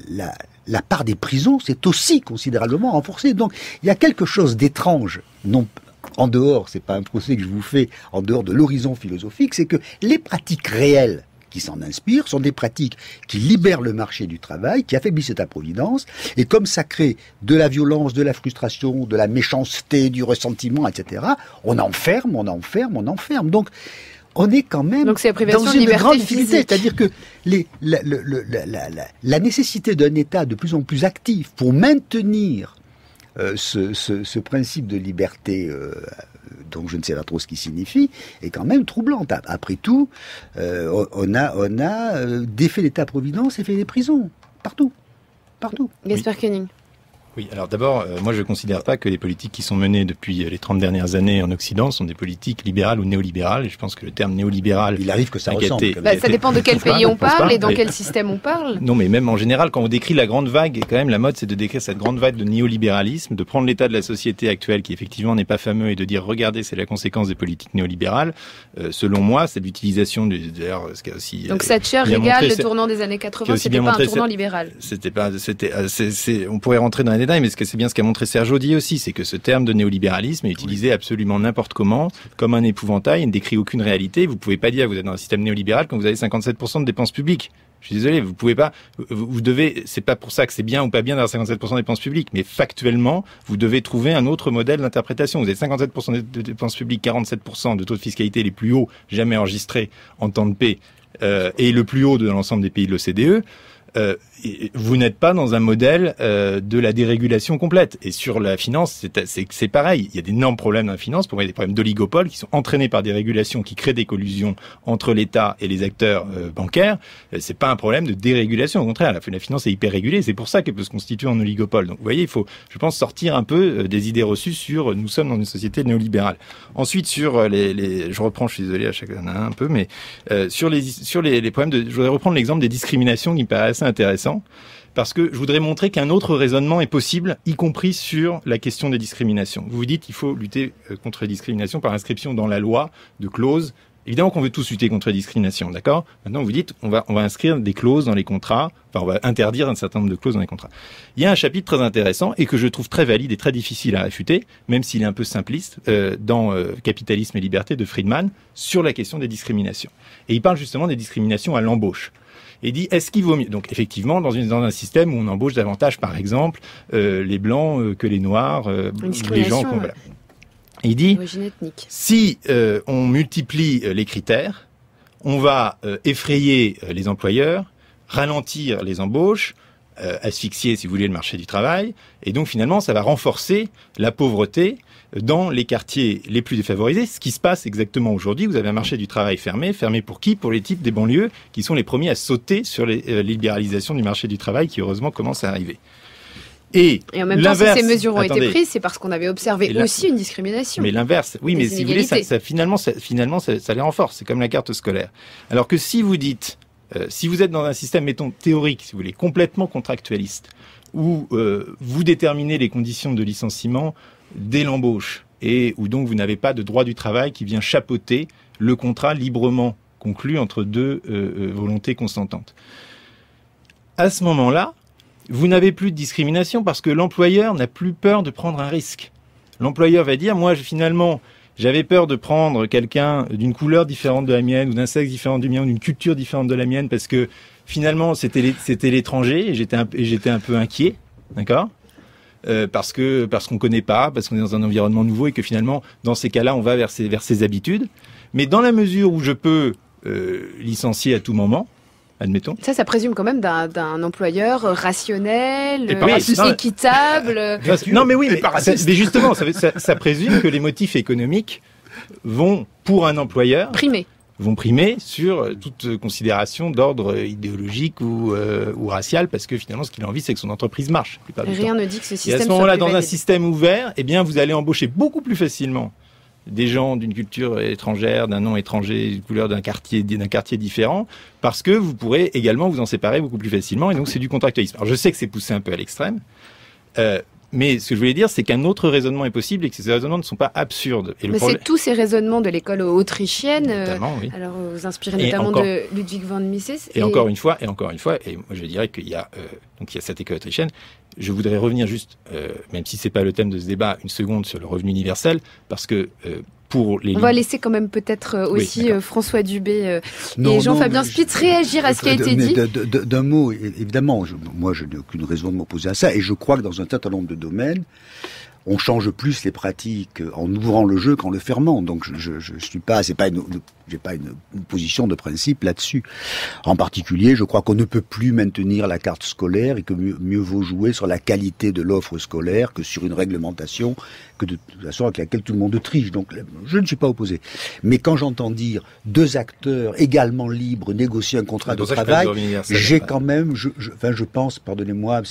la part des prisons s'est aussi considérablement renforcée. Donc, il y a quelque chose d'étrange, non en dehors, c'est pas un procès que je vous fais, en dehors de l'horizon philosophique, c'est que les pratiques réelles qui s'en inspirent sont des pratiques qui libèrent le marché du travail, qui affaiblissent l'État-providence, et comme ça crée de la violence, de la frustration, de la méchanceté, du ressentiment, etc., on enferme. Donc, on est quand même dans une grande difficulté. C'est-à-dire que la nécessité d'un État de plus en plus actif pour maintenir ce principe de liberté, dont je ne sais pas trop ce qu'il signifie, est quand même troublante. Après tout, on a défait l'État-providence et fait des prisons. Partout. Gaspard Koenig. Oui, alors d'abord, moi je ne considère pas que les politiques qui sont menées depuis les 30 dernières années en Occident sont des politiques libérales ou néolibérales. Et je pense que le terme néolibéral... Il arrive que ça ressemble. Ça dépend de quel pays on parle et dans quel système on parle. Non, mais même en général, quand on décrit la grande vague, quand même la mode c'est de décrire cette grande vague de néolibéralisme, de prendre l'état de la société actuelle qui effectivement n'est pas fameux et de dire regardez, c'est la conséquence des politiques néolibérales. Selon moi, c'est l'utilisation d'ailleurs ce qui a aussi... Donc Thatcher égale le tournant des années 80, c'était pas un tournant libéral. On pourrait rentrer dans les mais c'est bien ce qu'a montré Serge Audier aussi, c'est que ce terme de néolibéralisme est utilisé absolument n'importe comment, comme un épouvantail, il ne décrit aucune réalité. Vous pouvez pas dire que vous êtes dans un système néolibéral quand vous avez 57% de dépenses publiques. Je suis désolé, vous pouvez pas, vous devez, c'est pas pour ça que c'est bien ou pas bien d'avoir 57% de dépenses publiques, mais factuellement, vous devez trouver un autre modèle d'interprétation. Vous avez 57% de dépenses publiques, 47% de taux de fiscalité les plus hauts jamais enregistrés en temps de paix, et le plus haut de l'ensemble des pays de l'OCDE. Vous n'êtes pas dans un modèle de la dérégulation complète. Et sur la finance, c'est pareil. Il y a d'énormes problèmes dans la finance. Pour moi, il y a des problèmes d'oligopole qui sont entraînés par des régulations qui créent des collusions entre l'État et les acteurs bancaires. C'est pas un problème de dérégulation. Au contraire, la finance est hyper régulée. C'est pour ça qu'elle peut se constituer en oligopole. Donc, vous voyez, il faut, je pense, sortir un peu des idées reçues sur nous sommes dans une société néolibérale. Ensuite, sur je reprends, je suis désolé, à chacun un peu, mais sur les problèmes je voudrais reprendre l'exemple des discriminations qui me paraissent assez intéressant, parce que je voudrais montrer qu'un autre raisonnement est possible, y compris sur la question des discriminations. Vous vous dites qu'il faut lutter contre les discriminations par inscription dans la loi de clauses. Évidemment qu'on veut tous lutter contre les discriminations, d'accord ? Maintenant, vous dites, on va inscrire des clauses dans les contrats, enfin, on va interdire un certain nombre de clauses dans les contrats. Il y a un chapitre très intéressant et que je trouve très valide et très difficile à réfuter, même s'il est un peu simpliste, dans Capitalisme et liberté de Friedman, sur la question des discriminations. Et il parle justement des discriminations à l'embauche. Et dit, est-ce qu'il vaut mieux... Donc, effectivement, dans un système où on embauche davantage, par exemple, les Blancs que les Noirs, les gens... Voilà. Et il dit, si on multiplie les critères, on va effrayer les employeurs, ralentir les embauches, asphyxier, si vous voulez, le marché du travail, et donc, finalement, ça va renforcer la pauvreté dans les quartiers les plus défavorisés. Ce qui se passe exactement aujourd'hui, vous avez un marché du travail fermé. Fermé pour qui ? Pour les types des banlieues qui sont les premiers à sauter sur les libéralisations du marché du travail qui, heureusement, commencent à arriver. Et en même temps, si ces mesures ont été prises, c'est parce qu'on avait observé aussi une discrimination. Mais l'inverse, oui, mais si vous voulez, finalement, ça les renforce. C'est comme la carte scolaire. Alors que si vous dites, si vous êtes dans un système, mettons, théorique, si vous voulez, complètement contractualiste, où vous déterminez les conditions de licenciement dès l'embauche, et où donc vous n'avez pas de droit du travail qui vient chapeauter le contrat librement conclu entre deux volontés consentantes. À ce moment-là, vous n'avez plus de discrimination parce que l'employeur n'a plus peur de prendre un risque. L'employeur va dire, moi finalement, j'avais peur de prendre quelqu'un d'une couleur différente de la mienne, ou d'un sexe différent du mien, ou d'une culture différente de la mienne, parce que finalement c'était l'étranger, et j'étais un peu inquiet, d'accord ? Parce qu'on connaît pas, parce qu'on est dans un environnement nouveau et que finalement, dans ces cas-là, on va vers ses habitudes. Mais dans la mesure où je peux licencier à tout moment, admettons. Ça présume quand même d'un employeur rationnel, équitable. Non, mais oui, mais justement, ça présume que les motifs économiques vont, pour un employeur, vont primer sur toute considération d'ordre idéologique ou racial, parce que finalement, ce qu'il a envie, c'est que son entreprise marche. Rien ne dit que ce système soit. Et à ce moment-là, dans un système ouvert, eh bien, vous allez embaucher beaucoup plus facilement des gens d'une culture étrangère, d'un nom étranger, d'une couleur d'un quartier différent, parce que vous pourrez également vous en séparer beaucoup plus facilement, et donc c'est du contractualisme. Alors je sais que c'est poussé un peu à l'extrême, mais ce que je voulais dire, c'est qu'un autre raisonnement est possible et que ces raisonnements ne sont pas absurdes. Mais c'est tous ces raisonnements de l'école autrichienne. Oui. Alors, vous inspirez notamment de Ludwig von Mises. Et encore une fois, et moi je dirais qu'il y a cette école autrichienne. Je voudrais revenir juste, même si c'est pas le thème de ce débat, une seconde sur le revenu universel, parce que pour les... On va laisser quand même peut-être aussi François Dubé et Jean-Fabien Spitz réagir à ce qui a été dit. D'un mot, évidemment, moi je n'ai aucune raison de m'opposer à ça, et je crois que dans un certain nombre de domaines, on change plus les pratiques en ouvrant le jeu qu'en le fermant. Donc je suis pas, j'ai pas une position de principe là-dessus. En particulier, je crois qu'on ne peut plus maintenir la carte scolaire et que mieux vaut jouer sur la qualité de l'offre scolaire que sur une réglementation que de toute façon avec laquelle tout le monde triche. Donc je ne suis pas opposé. Mais quand j'entends dire 2 acteurs également libres négocier un contrat de travail, j'ai quand même, je pense, pardonnez-moi,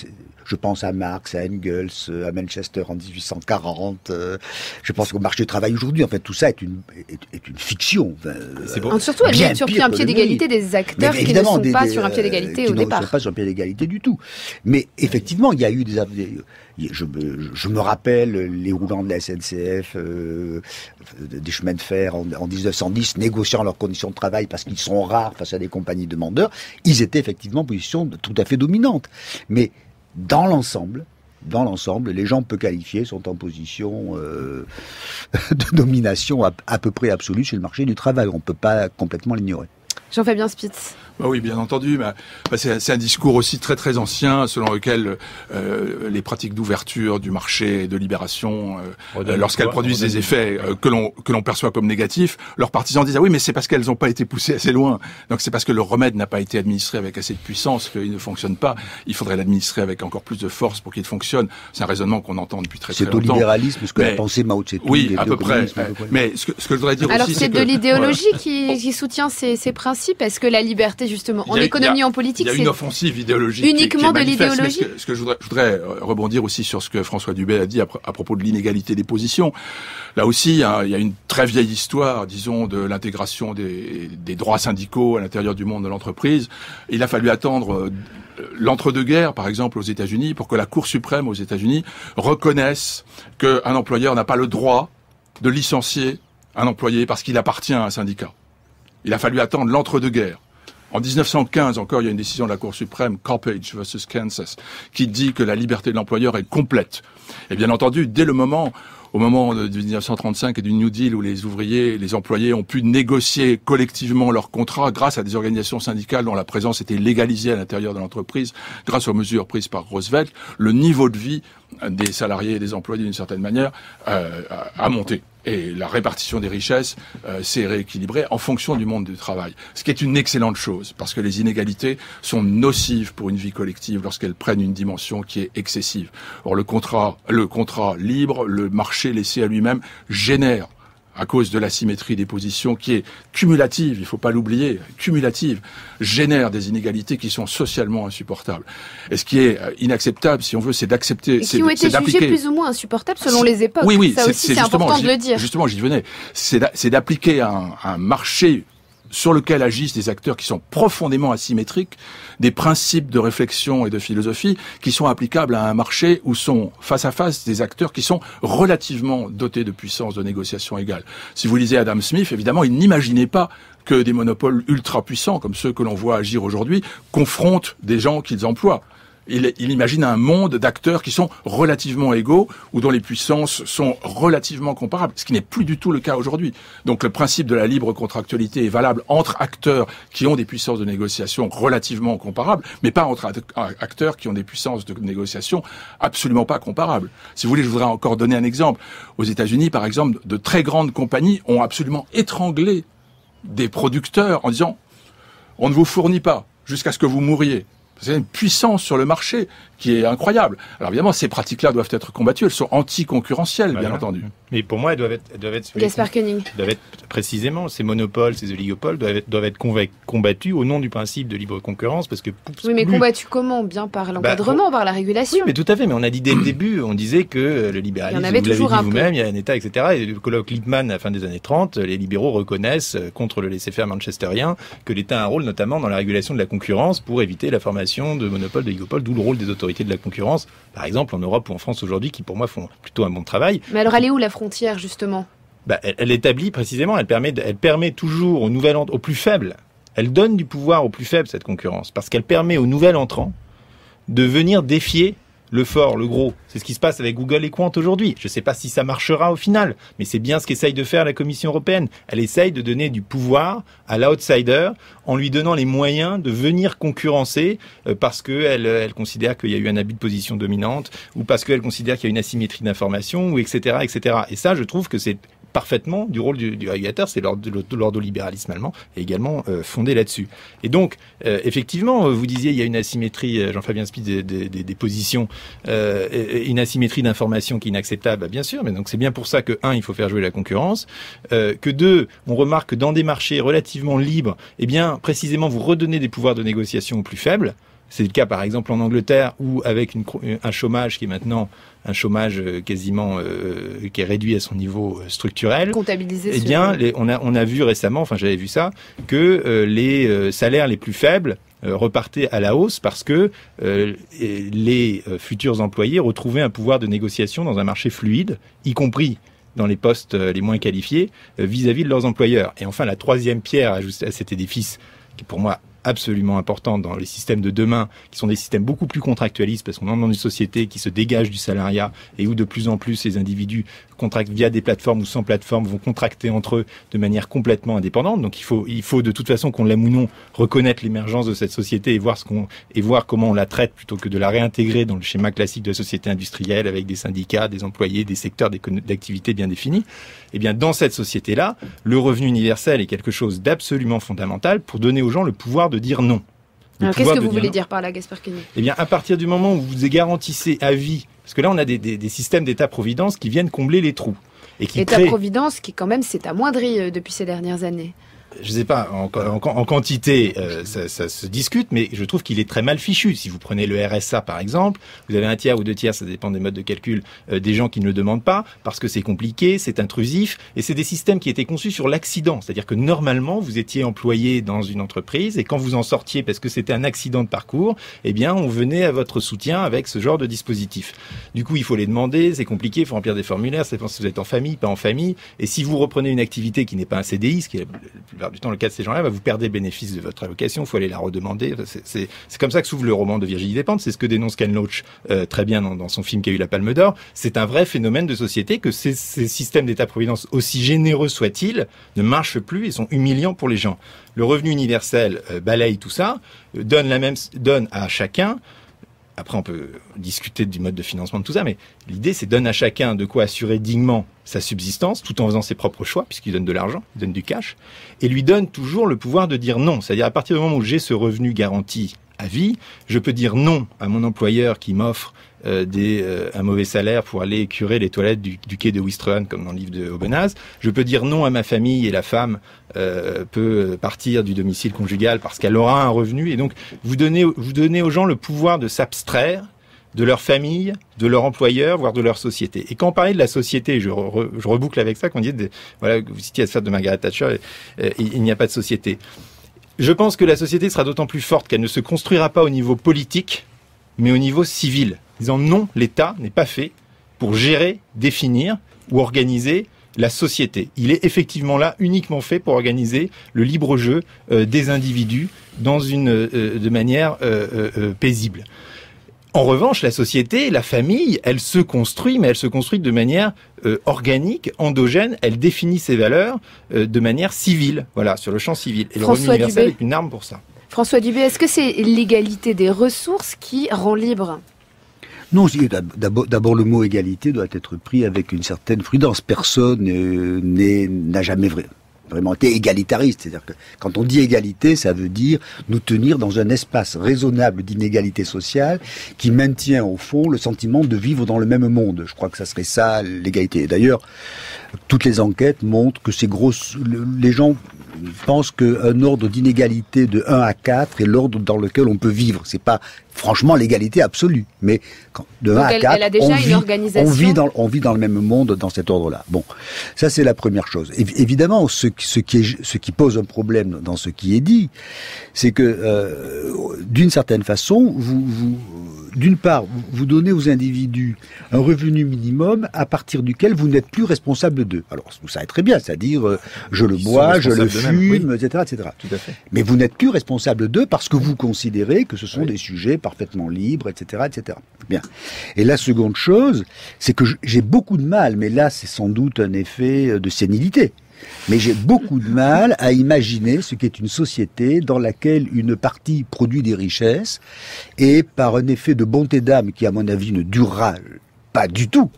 je pense à Marx, à Engels, à Manchester en 1840. Je pense qu'au marché du travail aujourd'hui, en fait, tout ça est une fiction. C'est bon. Surtout, elle met sur un pied d'égalité des acteurs qui ne sont pas sur un pied d'égalité au départ. Qui ne sont pas sur un pied d'égalité du tout. Mais effectivement, il y a eu je me rappelle les roulants de la SNCF, des chemins de fer en 1910, négociant leurs conditions de travail parce qu'ils sont rares face à des compagnies demandeurs. Ils étaient effectivement en position tout à fait dominante. Mais dans l'ensemble, les gens peu qualifiés sont en position de domination à peu près absolue sur le marché du travail. On ne peut pas complètement l'ignorer. Jean-Fabien Spitz. Bah oui, bien entendu. C'est un discours aussi très très ancien selon lequel les pratiques d'ouverture du marché et de libération, lorsqu'elles produisent des effets que l'on perçoit comme négatifs, leurs partisans disent ah oui mais c'est parce qu'elles n'ont pas été poussées assez loin. Donc c'est parce que le remède n'a pas été administré avec assez de puissance qu'il ne fonctionne pas. Il faudrait l'administrer avec encore plus de force pour qu'il fonctionne. C'est un raisonnement qu'on entend depuis très longtemps. C'est au libéralisme ce que a pensé Mao Tse-tung. Oui, à peu près. Mais ce que je voudrais dire alors aussi, c'est de l'idéologie qui soutient ces principes. Est-ce que la liberté justement en économie, en politique, il y a une offensive idéologique uniquement qui est de l'idéologie. Ce que je voudrais rebondir aussi sur ce que François Dubé a dit à propos de l'inégalité des positions. Là aussi, il y a une très vieille histoire, disons, de l'intégration des droits syndicaux à l'intérieur du monde de l'entreprise. Il a fallu attendre l'entre-deux-guerres, par exemple, aux États-Unis, pour que la Cour suprême aux États-Unis reconnaisse qu'un employeur n'a pas le droit de licencier un employé parce qu'il appartient à un syndicat. Il a fallu attendre l'entre-deux-guerres. En 1915, encore, il y a une décision de la Cour suprême, Coppage versus Kansas, qui dit que la liberté de l'employeur est complète. Et bien entendu, dès au moment de 1935 et du New Deal où les ouvriers, les employés ont pu négocier collectivement leurs contrats grâce à des organisations syndicales dont la présence était légalisée à l'intérieur de l'entreprise, grâce aux mesures prises par Roosevelt, le niveau de vie des salariés et des employés, d'une certaine manière, a monté. Et la répartition des richesses s'est rééquilibrée en fonction du monde du travail. Ce qui est une excellente chose, parce que les inégalités sont nocives pour une vie collective lorsqu'elles prennent une dimension qui est excessive. Or, le contrat libre, le marché laissé à lui-même, génère, à cause de l'asymétrie des positions qui est cumulative, il faut pas l'oublier, cumulative, génère des inégalités qui sont socialement insupportables. Et ce qui est inacceptable, si on veut, c'est d'accepter, qui ont été jugées plus ou moins insupportables selon les époques. Oui, ça aussi, c'est important de le dire. Justement, j'y venais. C'est d'appliquer un marché sur lequel agissent des acteurs qui sont profondément asymétriques, des principes de réflexion et de philosophie qui sont applicables à un marché où sont face à face des acteurs qui sont relativement dotés de puissance de négociation égale. Si vous lisez Adam Smith, évidemment, il n'imaginait pas que des monopoles ultra puissants, comme ceux que l'on voit agir aujourd'hui, confrontent des gens qu'ils emploient. Il imagine un monde d'acteurs qui sont relativement égaux ou dont les puissances sont relativement comparables, ce qui n'est plus du tout le cas aujourd'hui. Donc le principe de la libre contractualité est valable entre acteurs qui ont des puissances de négociation relativement comparables, mais pas entre acteurs qui ont des puissances de négociation absolument pas comparables. Si vous voulez, je voudrais encore donner un exemple. Aux États-Unis, par exemple, de très grandes compagnies ont absolument étranglé des producteurs en disant « on ne vous fournit pas jusqu'à ce que vous mouriez ». C'est une puissance sur le marché qui est incroyable. Alors évidemment, ces pratiques-là doivent être combattues. Elles sont anticoncurrentielles, bien entendu. Mais pour moi, elles doivent être Gaspard Koenig. Doivent être précisément ces monopoles, ces oligopoles doivent être combattus au nom du principe de libre concurrence, parce que oui, mais combattus comment? Bien par l'encadrement, par la régulation. Oui, mais tout à fait. Mais on a dit dès le début, on disait que le libéralisme, vous l'avez dit vous-même, il y a un État, etc. Et le colloque Lippmann à la fin des années 30, les libéraux reconnaissent contre le laisser-faire manchesterien que l'État a un rôle, notamment dans la régulation de la concurrence, pour éviter la formation de monopoles, d'oligopoles, d'où le rôle des autorités de la concurrence, par exemple en Europe ou en France aujourd'hui, qui pour moi font plutôt un bon travail. Mais alors elle est où la frontière justement? Elle établit précisément, elle permet toujours au plus faible, elle donne du pouvoir au plus faible cette concurrence, parce qu'elle permet au nouvel entrant de venir défier le fort, le gros. C'est ce qui se passe avec Google et Quant aujourd'hui. Je ne sais pas si ça marchera au final, mais c'est bien ce qu'essaye de faire la Commission européenne. Elle essaye de donner du pouvoir à l'outsider en lui donnant les moyens de venir concurrencer parce qu'elle considère qu'il y a eu un abus de position dominante ou parce qu'elle considère qu'il y a une asymétrie d'information, ou etc., etc. Et ça, je trouve que c'est parfaitement du rôle du régulateur, c'est l'ordolibéralisme allemand, est également fondé là-dessus. Et donc, effectivement, vous disiez, il y a une asymétrie, Jean-Fabien Spies, des positions, une asymétrie d'information qui est inacceptable, bien sûr, mais donc c'est bien pour ça que, il faut faire jouer la concurrence, que deux, on remarque que dans des marchés relativement libres, eh bien, précisément, vous redonnez des pouvoirs de négociation aux plus faibles. C'est le cas, par exemple, en Angleterre, où avec un chômage qui est maintenant un chômage quasiment qui est réduit à son niveau structurel. Comptabilisé. Eh bien, on a vu récemment, enfin j'avais vu ça, que les salaires les plus faibles repartaient à la hausse parce que les futurs employés retrouvaient un pouvoir de négociation dans un marché fluide, y compris dans les postes les moins qualifiés, vis-à-vis de leurs employeurs. Et enfin, la troisième pierre ajoutée à cet édifice, qui est pour moi absolument importante dans les systèmes de demain, qui sont des systèmes beaucoup plus contractualistes, parce qu'on entre dans une société qui se dégage du salariat et où de plus en plus les individus contractent via des plateformes ou sans plateforme, vont contracter entre eux de manière complètement indépendante. Donc il faut de toute façon, qu'on l'aime ou non, reconnaître l'émergence de cette société et voir comment on la traite plutôt que de la réintégrer dans le schéma classique de la société industrielle avec des syndicats, des employés, des secteurs d'activité bien définis. Eh bien, dans cette société-là, le revenu universel est quelque chose d'absolument fondamental pour donner aux gens le pouvoir de dire non. Alors, qu'est-ce que vous voulez dire par là, Gaspard Koenig ? Eh bien, à partir du moment où vous garantissez à vie, parce que là, on a des systèmes d'État-providence qui viennent combler les trous. L'État-providence qui, quand même, s'est amoindri depuis ces dernières années. Je sais pas, en quantité, ça se discute, mais je trouve qu'il est très mal fichu. Si vous prenez le RSA, par exemple, vous avez un tiers ou deux tiers, ça dépend des modes de calcul, des gens qui ne le demandent pas, parce que c'est compliqué, c'est intrusif, et c'est des systèmes qui étaient conçus sur l'accident. C'est-à-dire que normalement, vous étiez employé dans une entreprise, et quand vous en sortiez parce que c'était un accident de parcours, eh bien, on venait à votre soutien avec ce genre de dispositif. Du coup, il faut les demander, c'est compliqué, il faut remplir des formulaires, ça dépend si vous êtes en famille, pas en famille, et si vous reprenez une activité qui n'est pas un CDI, ce qui est du temps le cas de ces gens-là, vous perdez le bénéfice de votre allocation, il faut aller la redemander. C'est comme ça que s'ouvre le roman de Virginie Despentes, c'est ce que dénonce Ken Loach très bien dans son film qui a eu la Palme d'Or. C'est un vrai phénomène de société que ces systèmes d'État-providence, aussi généreux soient-ils, ne marchent plus et sont humiliants pour les gens. Le revenu universel balaye tout ça, donne à chacun. Après, on peut discuter du mode de financement de tout ça, mais l'idée, c'est donne à chacun de quoi assurer dignement sa subsistance, tout en faisant ses propres choix, puisqu'il donne de l'argent, il donne du cash, et lui donne toujours le pouvoir de dire non. C'est-à-dire, à partir du moment où j'ai ce revenu garanti à vie, je peux dire non à mon employeur qui m'offre un mauvais salaire pour aller curer les toilettes du quai de Ouistreham, comme dans le livre de Aubenas. Je peux dire non à ma famille et la femme peut partir du domicile conjugal parce qu'elle aura un revenu. Et donc, vous donnez aux gens le pouvoir de s'abstraire de leur famille, de leur employeur, voire de leur société. Et quand on parlait de la société, je reboucle avec ça, quand on dit, voilà, vous citiez la fête de Margaret Thatcher, il n'y a pas de société. Je pense que la société sera d'autant plus forte qu'elle ne se construira pas au niveau politique, mais au niveau civil. Disant non, l'État n'est pas fait pour gérer, définir ou organiser la société. Il est effectivement là uniquement fait pour organiser le libre jeu des individus de manière paisible. En revanche, la société, la famille, elle se construit, mais elle se construit de manière organique, endogène. Elle définit ses valeurs de manière civile, voilà, sur le champ civil. Et le revenu universel est une arme pour ça. François Dubé, est-ce que c'est l'égalité des ressources qui rend libre ? Non, d'abord le mot égalité doit être pris avec une certaine prudence. Personne n'a jamais vraiment été égalitariste. C'est-à-dire que quand on dit égalité, ça veut dire nous tenir dans un espace raisonnable d'inégalité sociale qui maintient au fond le sentiment de vivre dans le même monde. Je crois que ça serait ça l'égalité. D'ailleurs, toutes les enquêtes montrent que les gens pensent qu'un ordre d'inégalité de 1 à 4 est l'ordre dans lequel on peut vivre. C'est pas franchement l'égalité absolue, mais de 1 à 4, on vit dans le même monde dans cet ordre-là. Bon, ça c'est la première chose. Évidemment, ce qui pose un problème dans ce qui est dit, c'est que d'une certaine façon, d'une part, vous donnez aux individus un revenu minimum à partir duquel vous n'êtes plus responsable 2. Alors, vous savez très bien, c'est-à-dire, je le bois, je le fume, etc., etc. Tout à fait. Mais vous n'êtes plus responsable d'eux parce que vous considérez que ce sont des sujets parfaitement libres, etc., etc. Bien. Et la seconde chose, c'est que j'ai beaucoup de mal, mais là, c'est sans doute un effet de sénilité. Mais j'ai beaucoup de mal à imaginer ce qu'est une société dans laquelle une partie produit des richesses et par un effet de bonté d'âme qui, à mon avis, ne durera pas du tout,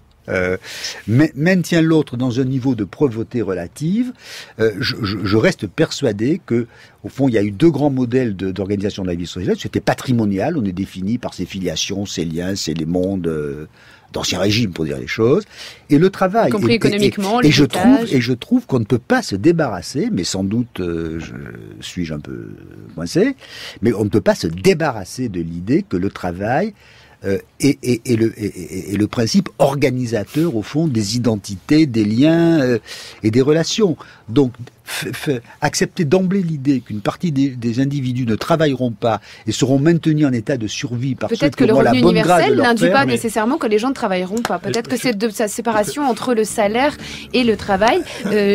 maintient l'autre dans un niveau de pauvreté relative. Je reste persuadé que, au fond, il y a eu deux grands modèles d'organisation de la vie sociale. C'était patrimonial, on est défini par ses filiations, ses liens, c'est les mondes d'ancien régime, pour dire les choses, et le travail. Y compris économiquement, et je trouve qu'on ne peut pas se débarrasser, mais sans doute suis-je un peu coincé, mais on ne peut pas se débarrasser de l'idée que le travail est le principe organisateur, au fond, des identités, des liens et des relations. Donc, accepter d'emblée l'idée qu'une partie des individus ne travailleront pas et seront maintenus en état de survie par peut-être que le revenu universel n'induit pas nécessairement que les gens ne travailleront pas. Peut-être que c'est de sa séparation entre le salaire et le travail.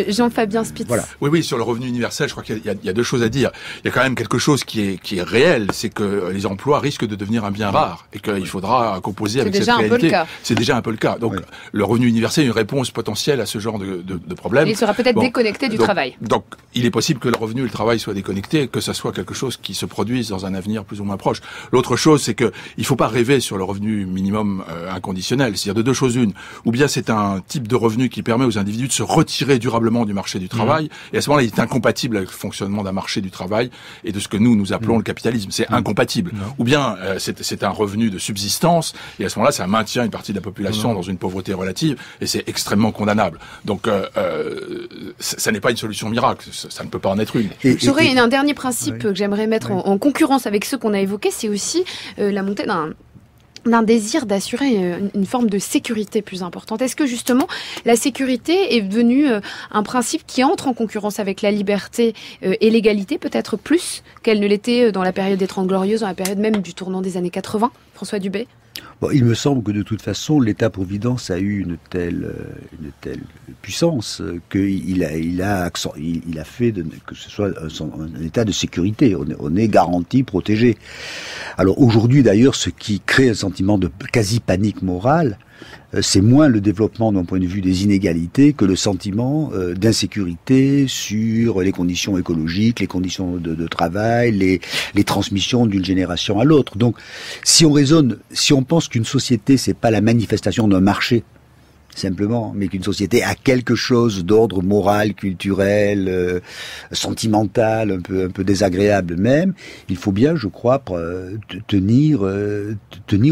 Jean-Fabien Spitz. Voilà. Oui, sur le revenu universel, je crois qu'il y a deux choses à dire. Il y a quand même quelque chose qui est réel, c'est que les emplois risquent de devenir un bien rare et qu'il faudra composer avec cette réalité. C'est déjà un peu le cas. Donc, le revenu universel est une réponse potentielle à ce genre de problème. Il sera peut-être déconnecté du travail. Donc, il est possible que le revenu et le travail soient déconnectés, que ça soit quelque chose qui se produise dans un avenir plus ou moins proche. L'autre chose, c'est que il faut pas rêver sur le revenu minimum inconditionnel. C'est-à-dire de deux choses une. Ou bien c'est un type de revenu qui permet aux individus de se retirer durablement du marché du travail, et à ce moment-là, il est incompatible avec le fonctionnement d'un marché du travail et de ce que nous appelons le capitalisme. C'est incompatible. Ou bien c'est un revenu de subsistance, et à ce moment-là, ça maintient une partie de la population dans une pauvreté relative, et c'est extrêmement condamnable. Donc, ça n'est pas une solution miracle. Ça ne peut pas en être une. J'aurais un dernier principe que j'aimerais mettre en concurrence avec ceux qu'on a évoqués, c'est aussi la montée d'un désir d'assurer une forme de sécurité plus importante. Est-ce que justement la sécurité est devenue un principe qui entre en concurrence avec la liberté et l'égalité, peut-être plus qu'elle ne l'était dans la période des 30 Glorieuses, dans la période même du tournant des années 80, François Dubé? Bon, il me semble que de toute façon, l'État-providence a eu une telle puissance qu'il a fait que ce soit un état de sécurité. On est garanti, protégé. Alors aujourd'hui, d'ailleurs, ce qui crée un sentiment de quasi-panique morale, c'est moins le développement d'un point de vue des inégalités que le sentiment d'insécurité sur les conditions écologiques, les conditions de travail, les transmissions d'une génération à l'autre. Donc, si on pense qu'une société, c'est pas la manifestation d'un marché, simplement, mais qu'une société a quelque chose d'ordre moral, culturel, sentimental, un peu désagréable même, il faut bien, je crois, tenir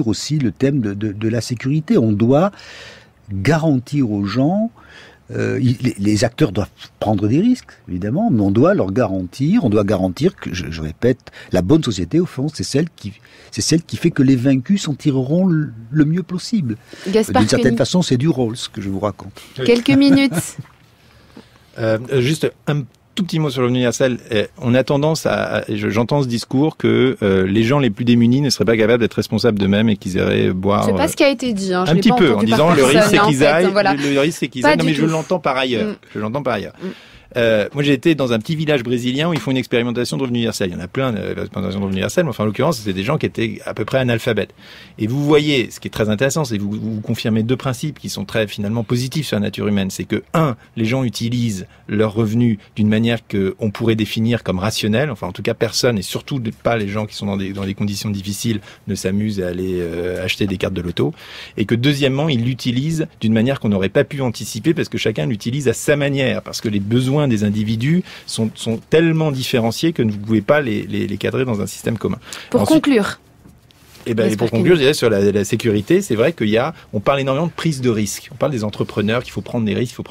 aussi le thème de la sécurité. On doit garantir aux gens, les acteurs doivent prendre des risques, évidemment, mais on doit garantir que, je répète, la bonne société, au fond, c'est celle qui fait que les vaincus s'en tireront le mieux possible. D'une certaine façon, c'est du rôle, ce que je vous raconte. Quelques minutes. Juste un tout petit mot sur le revenu universel. On a tendance j'entends ce discours que les gens les plus démunis ne seraient pas capables d'être responsables d'eux-mêmes et qu'ils iraient boire. C'est pas ce qui a été dit. Un petit peu, en disant le risque c'est qu'ils aillent. Le risque c'est qu'ils aillent. Non mais je l'entends par ailleurs. Moi, j'ai été dans un petit village brésilien où ils font une expérimentation de revenu universel. Il y en a plein d'expérimentations de revenu universel, mais enfin, en l'occurrence, c'était des gens qui étaient à peu près analphabètes. Et vous voyez, ce qui est très intéressant, c'est que vous confirmez deux principes qui sont très, finalement, positifs sur la nature humaine. C'est que, les gens utilisent leurs revenus d'une manière qu'on pourrait définir comme rationnelle. Enfin, en tout cas, personne, et surtout pas les gens qui sont dans des conditions difficiles, ne s'amusent à aller acheter des cartes de loto. Et que, deuxièmement, ils l'utilisent d'une manière qu'on n'aurait pas pu anticiper parce que chacun l'utilise à sa manière, parce que les besoins des individus sont tellement différenciés que vous ne pouvez pas les cadrer dans un système commun. Pour conclure. Et pour conclure, je dirais sur la sécurité, c'est vrai on parle énormément de prise de risque. On parle des entrepreneurs qu'il faut prendre des risques,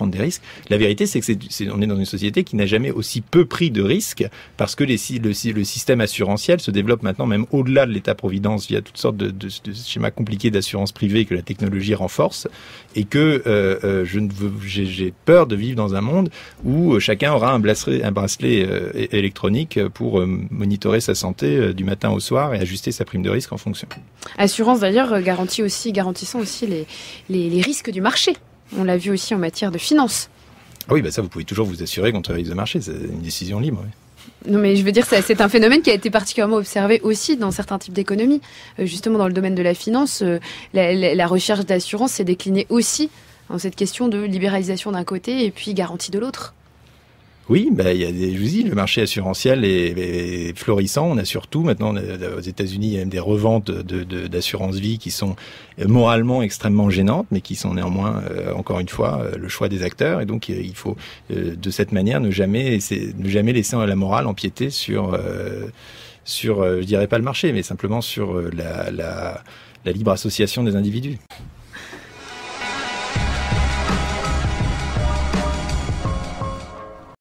La vérité, c'est que on est dans une société qui n'a jamais aussi peu pris de risques parce que le système assurantiel se développe maintenant même au-delà de l'État-providence via toutes sortes de schémas compliqués d'assurance privée que la technologie renforce et que j'ai peur de vivre dans un monde où chacun aura un bracelet électronique pour monitorer sa santé du matin au soir et ajuster sa prime de risque en fonction. Assurance d'ailleurs garantissant aussi les risques du marché. On l'a vu aussi en matière de finances. Ah oui, ça, vous pouvez toujours vous assurer contre un risque de marché. C'est une décision libre. Oui. Non, mais je veux dire, c'est un phénomène qui a été particulièrement observé aussi dans certains types d'économies. Justement, dans le domaine de la finance, la recherche d'assurance s'est déclinée aussi dans cette question de libéralisation d'un côté et puis garantie de l'autre. Oui, il y a je vous dis, le marché assurantiel est florissant. On a surtout maintenant aux États-Unis, il y a même des reventes d'assurance vie qui sont moralement extrêmement gênantes, mais qui sont néanmoins, encore une fois, le choix des acteurs. Et donc, il faut de cette manière ne jamais laisser la morale empiéter sur, je dirais pas le marché, mais simplement sur la libre association des individus.